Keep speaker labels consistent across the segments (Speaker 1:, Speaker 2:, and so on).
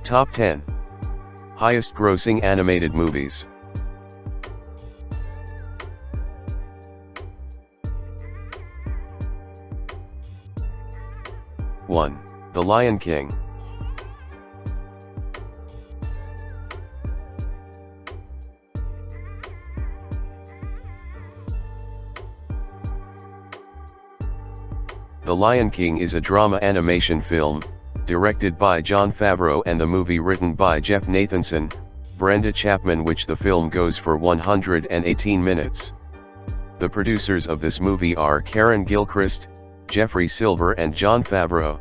Speaker 1: Top 10 Highest grossing animated movies. 1. The Lion King. 'The Lion King' is a drama animation film, directed by Jon Favreau and the movie written by Jeff Nathanson, Brenda Chapman, which the film goes for 118 minutes. The producers of this movie are Karen Gilchrist, Jeffrey Silver and Jon Favreau.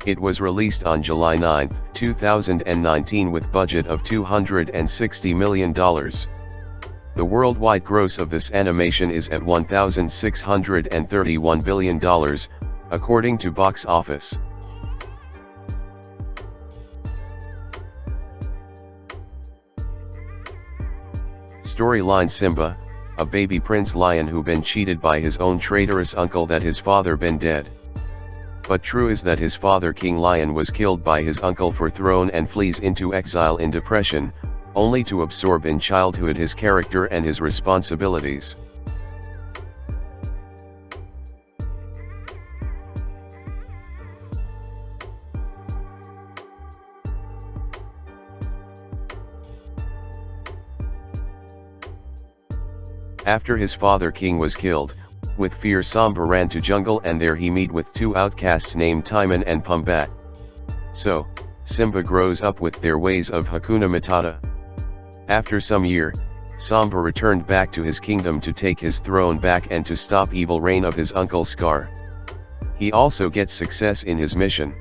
Speaker 1: It was released on July 9, 2019 with budget of $260 million. The worldwide gross of this animation is at $1,631 billion, according to Box Office. Storyline: Simba, a baby prince lion who been cheated by his own traitorous uncle that his father been dead. But true is that his father King Lion was killed by his uncle for throne and flees into exile in depression, only to absorb in childhood his character and his responsibilities. After his father King was killed, with fear Simba ran to jungle, and there he meet with two outcasts named Timon and Pumbaa. So, Simba grows up with their ways of Hakuna Matata. After some year, Simba returned back to his kingdom to take his throne back and to stop evil reign of his uncle Scar. He also gets success in his mission,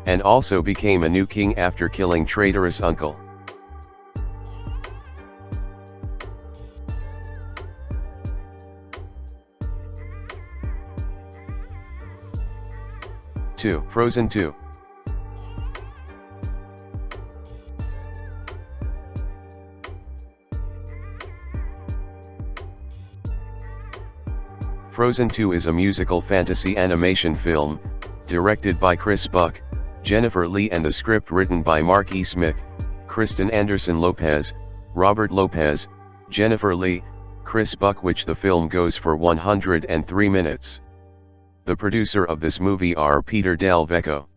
Speaker 1: and also became a new king after killing traitorous uncle. Frozen 2. Frozen 2 is a musical fantasy animation film, directed by Chris Buck, Jennifer Lee, and the script written by Mark E. Smith, Kristen Anderson Lopez, Robert Lopez, Jennifer Lee, Chris Buck, which the film goes for 103 minutes. The producer of this movie are Peter Del Vecchio.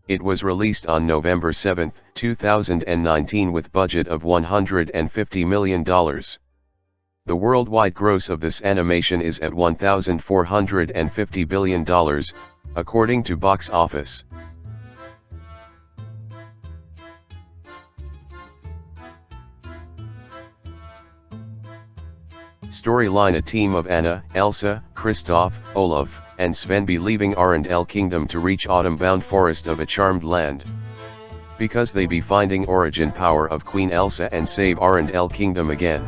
Speaker 1: It was released on November 7, 2019 with budget of $150 million. The worldwide gross of this animation is at $1,450 billion, according to Box Office. Storyline: a team of Anna, Elsa, Kristoff, Olaf, and Sven be leaving Arendelle Kingdom to reach autumn-bound forest of a charmed land. Because they be finding origin power of Queen Elsa and save Arendelle Kingdom again.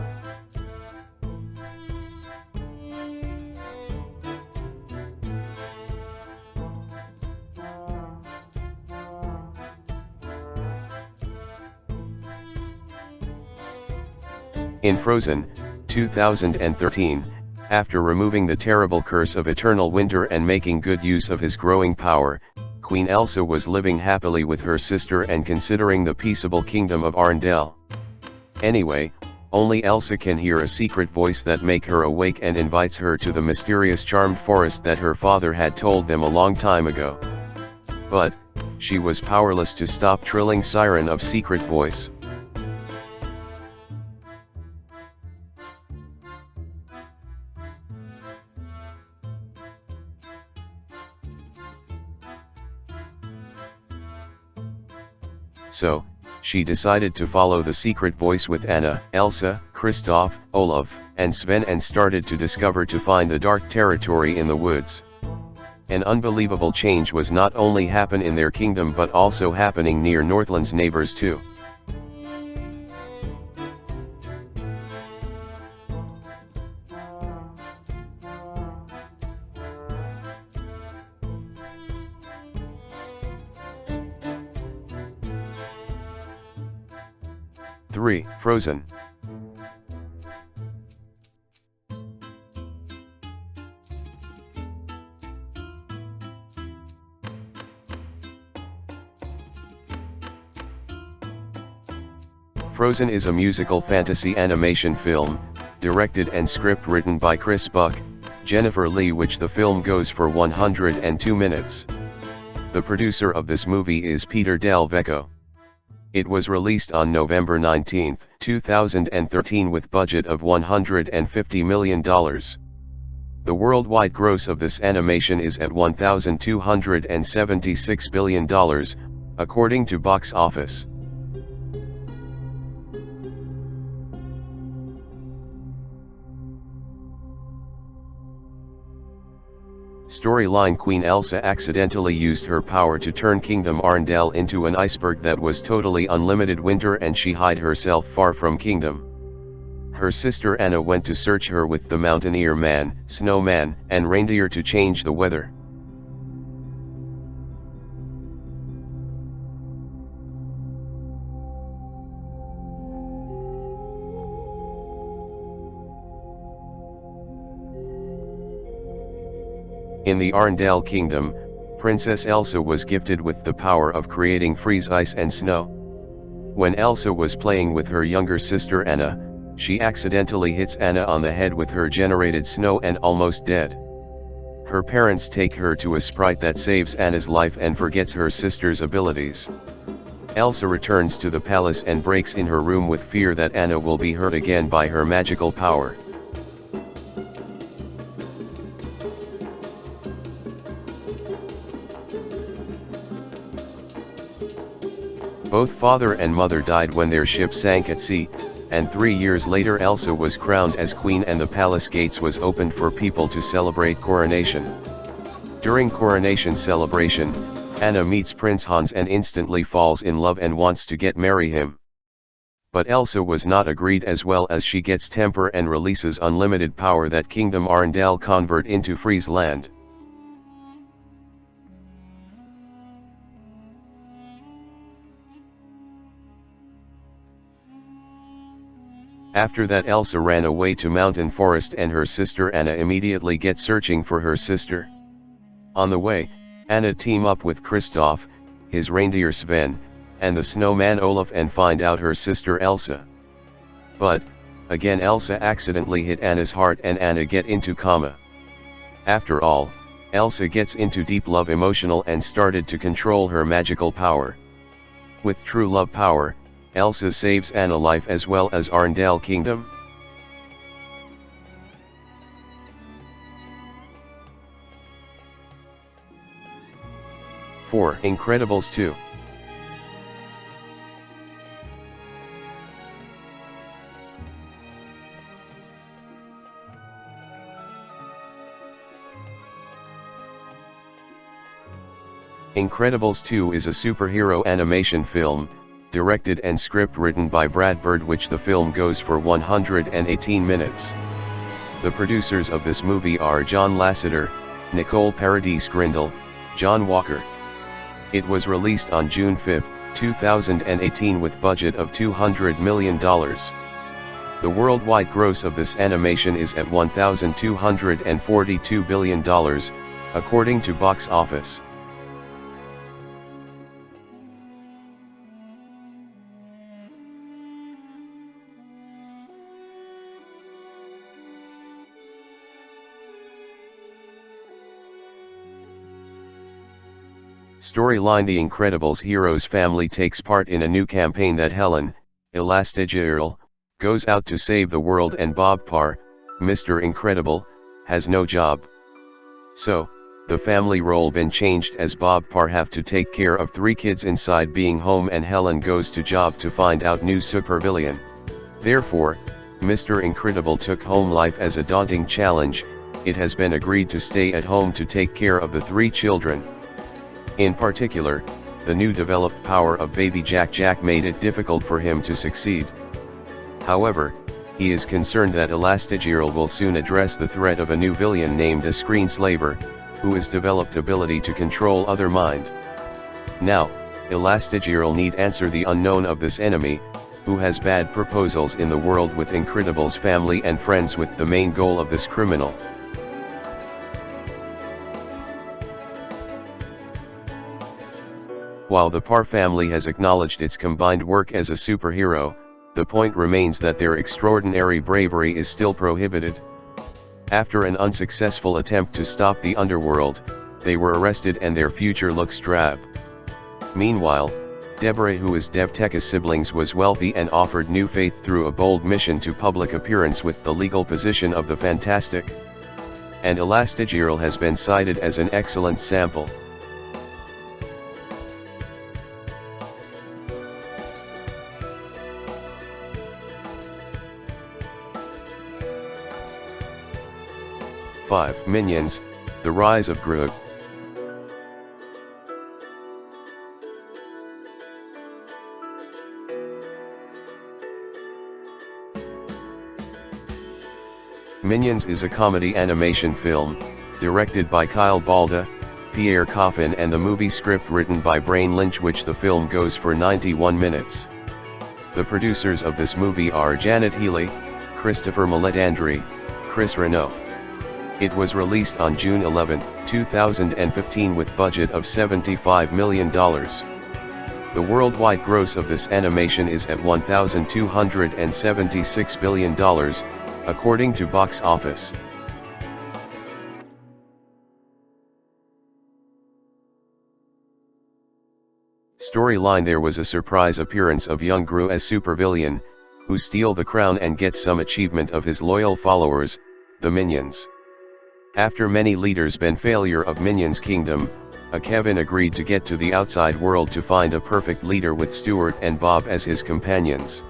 Speaker 1: In Frozen 2013, after removing the terrible curse of eternal winter and making good use of his growing power, Queen Elsa was living happily with her sister and considering the peaceable kingdom of Arendelle. Anyway, only Elsa can hear a secret voice that make her awake and invites her to the mysterious charmed forest that her father had told them a long time ago. But, she was powerless to stop trilling siren of secret voice. So, she decided to follow the secret voice with Anna, Elsa, Kristoff, Olaf, and Sven, and started to discover to find the dark territory in the woods. An unbelievable change was not only happen in their kingdom but also happening near Northland's neighbors too. Frozen. Frozen is a musical fantasy animation film, directed and script written by Chris Buck, Jennifer Lee, which the film goes for 102 minutes. The producer of this movie is Peter Del Vecchio. It was released on November 19, 2013 with budget of $150 million. The worldwide gross of this animation is at $1,276 billion, according to Box Office. Storyline: Queen Elsa accidentally used her power to turn Kingdom Arendelle into an iceberg that was totally unlimited winter, and she hid herself far from Kingdom. Her sister Anna went to search her with the Mountaineer Man, Snowman, and Reindeer to change the weather. In the Arendelle Kingdom, Princess Elsa was gifted with the power of creating freeze ice and snow. When Elsa was playing with her younger sister Anna, she accidentally hits Anna on the head with her generated snow and almost dead. Her parents take her to a sprite that saves Anna's life and forgets her sister's abilities. Elsa returns to the palace and breaks in her room with fear that Anna will be hurt again by her magical power. Both father and mother died when their ship sank at sea, and 3 years later Elsa was crowned as queen and the palace gates was opened for people to celebrate coronation. During coronation celebration, Anna meets Prince Hans and instantly falls in love and wants to marry him. But Elsa was not agreed, as well as she gets temper and releases unlimited power that Kingdom Arendelle convert into Freeze Land. After that, Elsa ran away to Mountain Forest and her sister Anna immediately get searching for her sister. On the way, Anna team up with Kristoff, his reindeer Sven, and the snowman Olaf and find out her sister Elsa. But, again Elsa accidentally hit Anna's heart and Anna get into coma. After all, Elsa gets into deep love emotional and started to control her magical power. With true love power, Elsa saves Anna life as well as Arendelle Kingdom. For Incredibles 2. Incredibles 2 is a superhero animation film, directed and script written by Brad Bird, which the film goes for 118 minutes. The producers of this movie are John Lasseter, Nicole Paradis Grindle, John Walker. It was released on June 5, 2018 with budget of $200 million. The worldwide gross of this animation is at $1,242 billion, according to Box Office. Storyline: The Incredibles heroes family takes part in a new campaign that Helen, Elastigirl, goes out to save the world, and Bob Parr, Mr. Incredible, has no job. So, the family role been changed, as Bob Parr have to take care of 3 kids inside being home, and Helen goes to job to find out new supervillain. Therefore, Mr. Incredible took home life as a daunting challenge. It has been agreed to stay at home to take care of the 3 children. In particular, the new developed power of baby Jack made it difficult for him to succeed. However, he is concerned that Elastigirl will soon address the threat of a new villain named a Screenslaver, who has developed ability to control other mind. Now, Elastigirl need answer the unknown of this enemy, who has bad proposals in the world with Incredibles family and friends, with the main goal of this criminal. While the Parr family has acknowledged its combined work as a superhero, the point remains that their extraordinary bravery is still prohibited. After an unsuccessful attempt to stop the underworld, they were arrested and their future looks drab. Meanwhile, Dory, who is Devteka's siblings, was wealthy and offered new faith through a bold mission to public appearance with the legal position of the fantastic. And Elastigirl has been cited as an excellent sample. Minions: The Rise of Gru. Minions is a comedy animation film, directed by Kyle Balda, Pierre Coffin, and the movie script written by Brain Lynch, which the film goes for 91 minutes. The producers of this movie are Janet Healy, Christopher Maledandri, Chris Renault. It was released on June 11, 2015 with budget of $75 million. The worldwide gross of this animation is at $1,276 billion, according to Box Office. Storyline: there was a surprise appearance of young Gru as supervillain, who steal the crown and gets some achievement of his loyal followers, the Minions. After many leaders been failure of Minions Kingdom, Kevin agreed to get to the outside world to find a perfect leader with Stuart and Bob as his companions.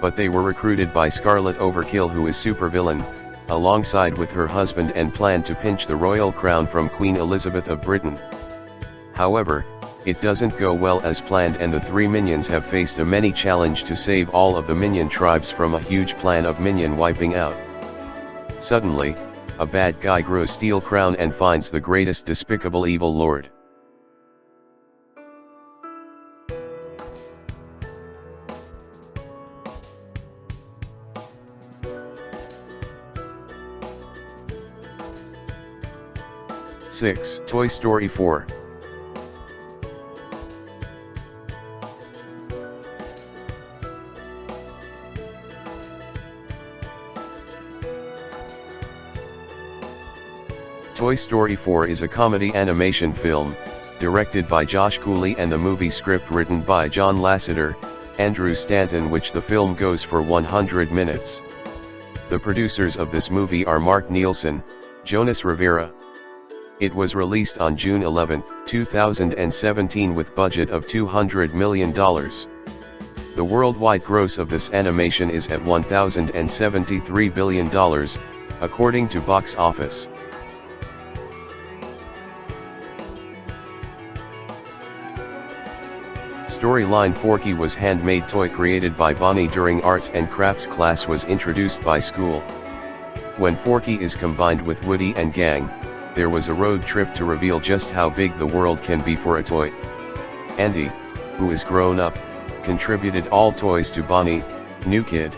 Speaker 1: But they were recruited by Scarlet Overkill, who is supervillain, alongside with her husband, and planned to pinch the royal crown from Queen Elizabeth of Britain. However, it doesn't go well as planned, and the three minions have faced a many challenge to save all of the minion tribes from a huge plan of minion wiping out. Suddenly, a bad guy Gru steal crown and finds the greatest despicable evil lord. Toy Story 4. Toy Story 4 is a comedy animation film, directed by Josh Cooley, and the movie script written by John Lasseter, Andrew Stanton, which the film goes for 100 minutes. The producers of this movie are Mark Nielsen, Jonas Rivera. It was released on June 11, 2017 with budget of $200 million. The worldwide gross of this animation is at $1,073 billion, according to Box Office. Storyline: Forky was handmade toy created by Bonnie during arts and crafts class was introduced by school. When Forky is combined with Woody and gang, there was a road trip to reveal just how big the world can be for a toy. Andy, who is grown up, contributed all toys to Bonnie, new kid,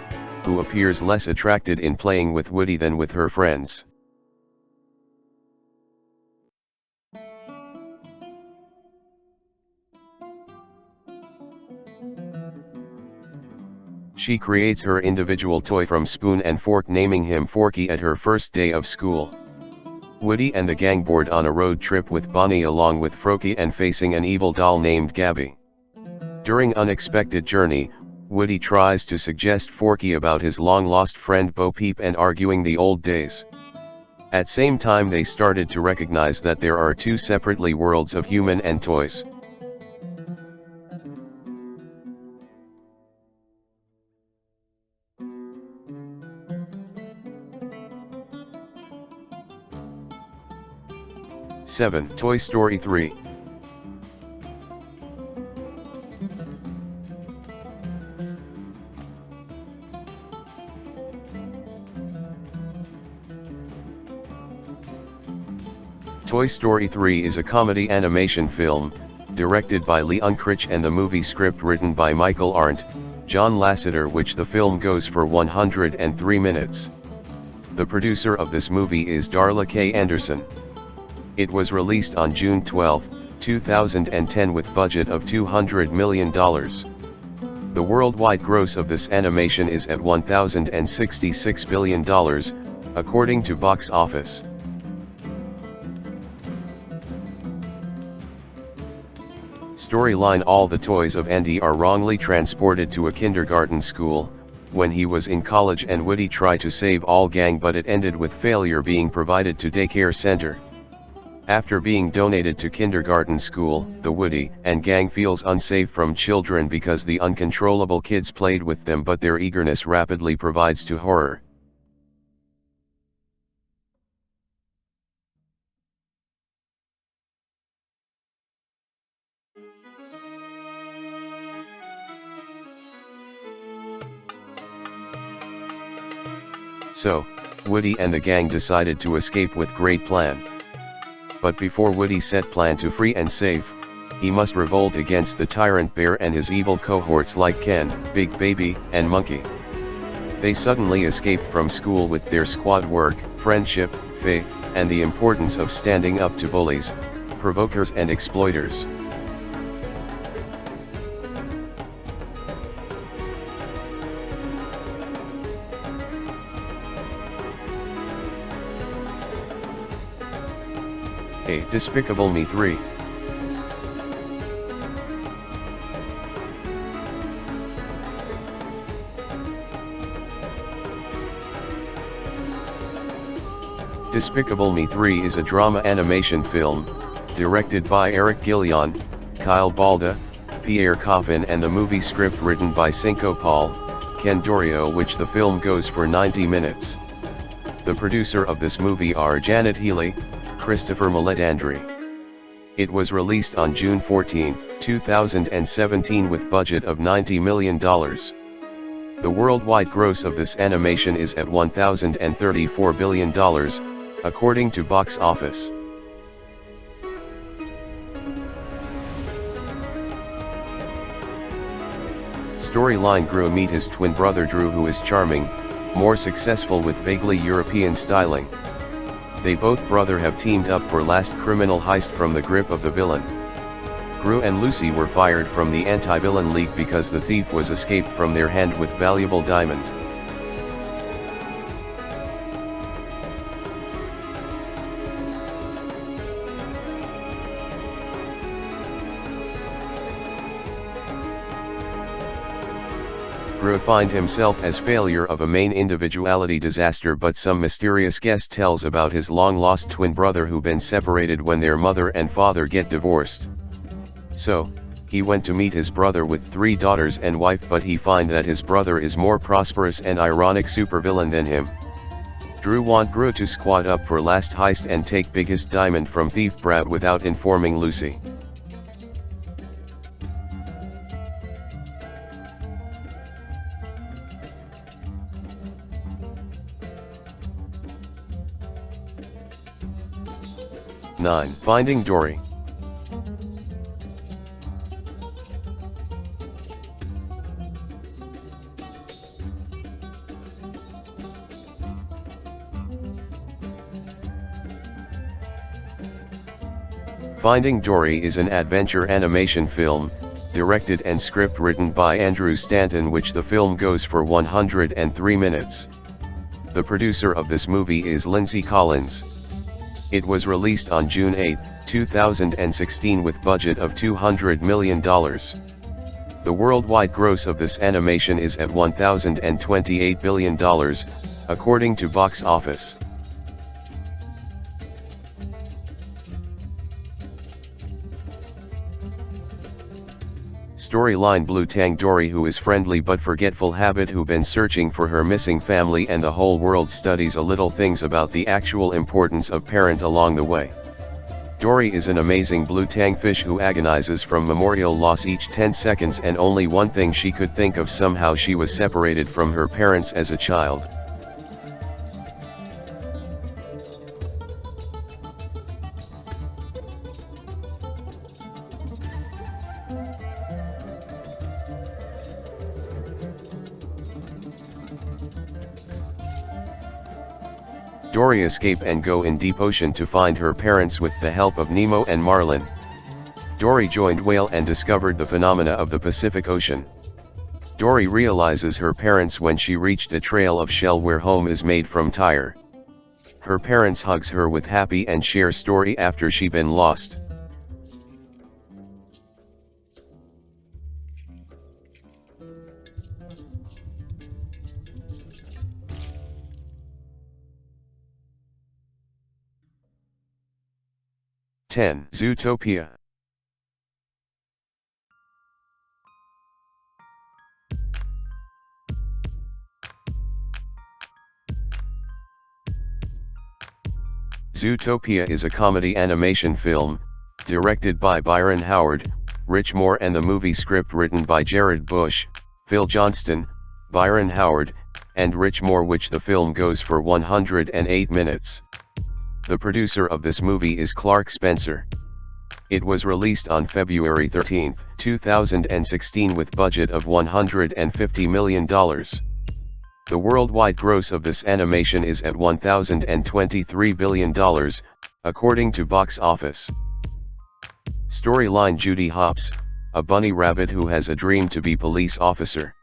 Speaker 1: who appears less attracted in playing with Woody than with her friends. She creates her individual toy from spoon and fork, naming him Forky at her first day of school. Woody and the gang board on a road trip with Bonnie along with Froakie and facing an evil doll named Gabby. During unexpected journey, Woody tries to suggest Forky about his long-lost friend Bo Peep and arguing the old days. At same time they started to recognize that there are two separately worlds of human and toys. Toy Story 3. Toy Story 3 is a comedy animation film, directed by Lee Unkrich, and the movie script written by Michael Arndt, John Lasseter, which the film goes for 103 minutes. The producer of this movie is Darla K. Anderson. It was released on June 12, 2010 with budget of $200 million. The worldwide gross of this animation is at $1,066 billion, according to Box Office. Storyline: all the toys of Andy are wrongly transported to a kindergarten school. When he was in college and Woody tried to save all gang, but it ended with failure being provided to daycare center. After being donated to kindergarten school, the Woody and gang feels unsafe from children because the uncontrollable kids played with them, but their eagerness rapidly provides to horror. So, Woody and the gang decided to escape with great plan. But before Woody set plan to free and save, he must revolt against the tyrant bear and his evil cohorts like Ken, Big Baby, and Monkey. They suddenly escape from school with their squad work, friendship, faith, and the importance of standing up to bullies, provokers and exploiters. A Despicable Me 3. Despicable Me 3 is a drama animation film, directed by Eric Gillian, Kyle Balda, Pierre Coffin, and the movie script written by Cinco Paul, Ken Dorio, which the film goes for 90 minutes. The producer of this movie are Janet Healy, Christopher Maledandri. It was released on June 14, 2017 with budget of $90 million. The worldwide gross of this animation is at $1,034 billion, according to Box Office. Storyline: Gru meet his twin brother Drew, who is charming, more successful with vaguely European styling. They both brother have teamed up for last criminal heist from the grip of the villain. Gru and Lucy were fired from the anti-villain league because the thief was escaped from their hand with valuable diamond. Gru finds himself as failure of a main individuality disaster, but some mysterious guest tells about his long-lost twin brother who been separated when their mother and father get divorced. So, he went to meet his brother with 3 daughters and wife, but he find that his brother is more prosperous and ironic supervillain than him. Drew want Gru to squad up for last heist and take biggest diamond from thief Brad without informing Lucy. Finding Dory. Finding Dory is an adventure animation film, directed and script written by Andrew Stanton, which the film goes for 103 minutes. The producer of this movie is Lindsay Collins. It was released on June 8, 2016 with budget of $200 million. The worldwide gross of this animation is at $1,028 billion, according to Box Office. Storyline: Blue Tang Dory, who is friendly but forgetful habit, who been searching for her missing family, and the whole world studies a little things about the actual importance of parent along the way. Dory is an amazing blue tang fish who agonizes from memorial loss each 10 seconds, and only one thing she could think of: somehow she was separated from her parents as a child. Dory escape and go in deep ocean to find her parents with the help of Nemo and Marlin. Dory joined whale and discovered the phenomena of the Pacific Ocean. Dory realizes her parents when she reached a trail of shell where home is made from tire. Her parents hugs her with happy and share story after she been lost. Zootopia. Zootopia is a comedy animation film, directed by Byron Howard, Rich Moore, and the movie script written by Jared Bush, Phil Johnston, Byron Howard, and Rich Moore, which the film goes for 108 minutes. The producer of this movie is Clark Spencer. It was released on February 13, 2016 with budget of $150 million. The worldwide gross of this animation is at $1,023 billion, according to Box Office. Storyline: Judy Hopps, a bunny rabbit who has a dream to be police officer.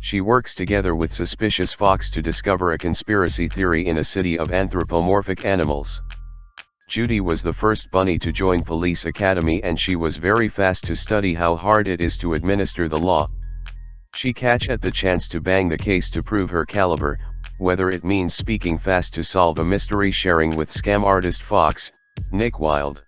Speaker 1: She works together with suspicious fox to discover a conspiracy theory in a city of anthropomorphic animals. Judy was the first bunny to join police academy, and she was very fast to study how hard it is to administer the law. She catch at the chance to bang the case to prove her caliber, whether it means speaking fast to solve a mystery, sharing with scam artist Fox, Nick Wilde.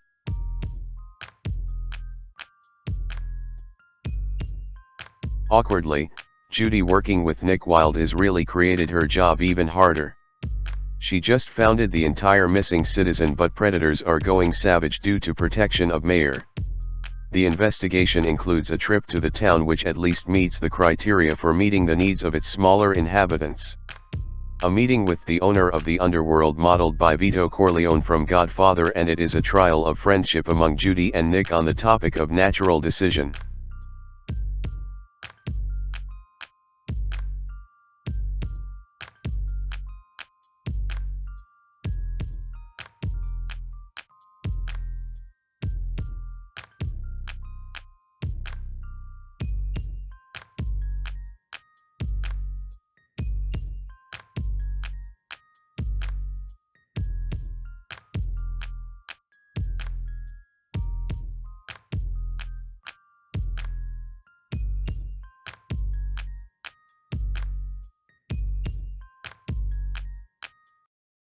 Speaker 1: Awkwardly, Judy working with Nick Wilde is really created her job even harder. She just founded the entire missing citizen, but predators are going savage due to protection of Mayor. The investigation includes a trip to the town which at least meets the criteria for meeting the needs of its smaller inhabitants. A meeting with the owner of the underworld modeled by Vito Corleone from Godfather, and it is a trial of friendship among Judy and Nick on the topic of natural decision.